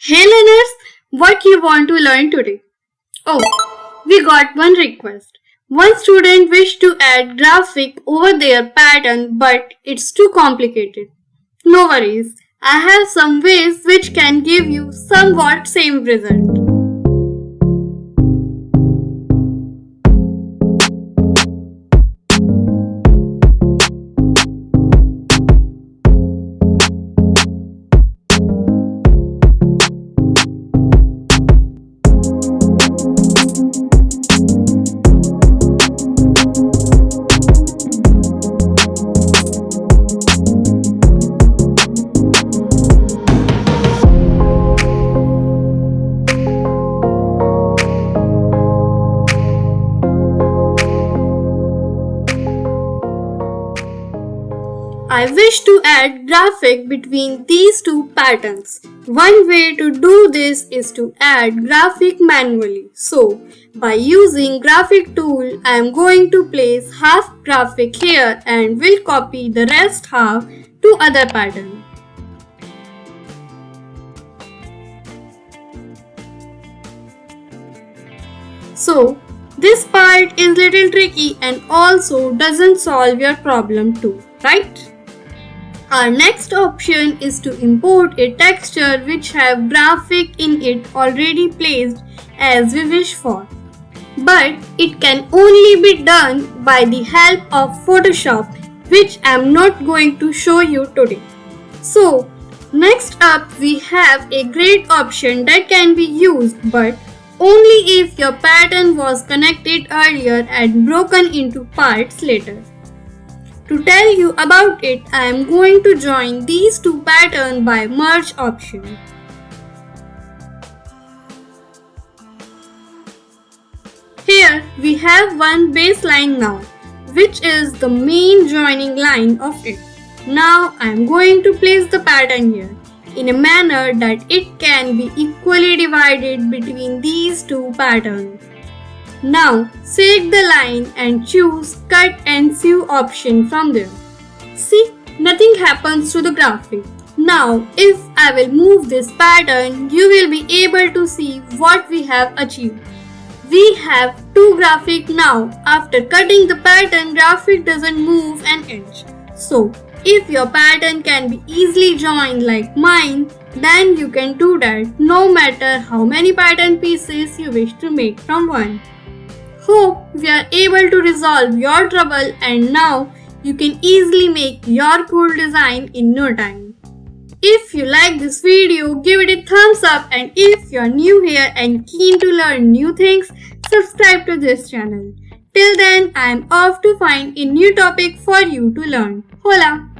Hey learners, what you want to learn today? Oh, we got one request. One student wished to add graphic over their pattern but it's too complicated. No worries, I have some ways which can give you somewhat same result. I wish to add graphic between these two patterns. One way to do this is to add graphic manually. So, by using graphic tool, I am going to place half graphic here and will copy the rest half to other pattern. So, this part is little tricky and also doesn't solve your problem too, right? Our next option is to import a texture which have graphic in it already placed as we wish for. But it can only be done by the help of Photoshop, which I am not going to show you today. So, next up we have a great option that can be used but only if your pattern was connected earlier and broken into parts later. To tell you about it, I am going to join these two patterns by merge option. Here we have one baseline now, which is the main joining line of it. Now I am going to place the pattern here in a manner that it can be equally divided between these two patterns. Now select the line and choose cut and sew option from there. See, nothing happens to the graphic. Now if I will move this pattern, you will be able to see what we have achieved. We have two graphic now. After cutting the pattern, graphic doesn't move an inch. So if your pattern can be easily joined like mine, then you can do that no matter how many pattern pieces you wish to make from one. Hope we are able to resolve your trouble and now you can easily make your cool design in no time. If you like this video, give it a thumbs up, and if you are new here and keen to learn new things, subscribe to this channel. Till then, I am off to find a new topic for you to learn. Hola!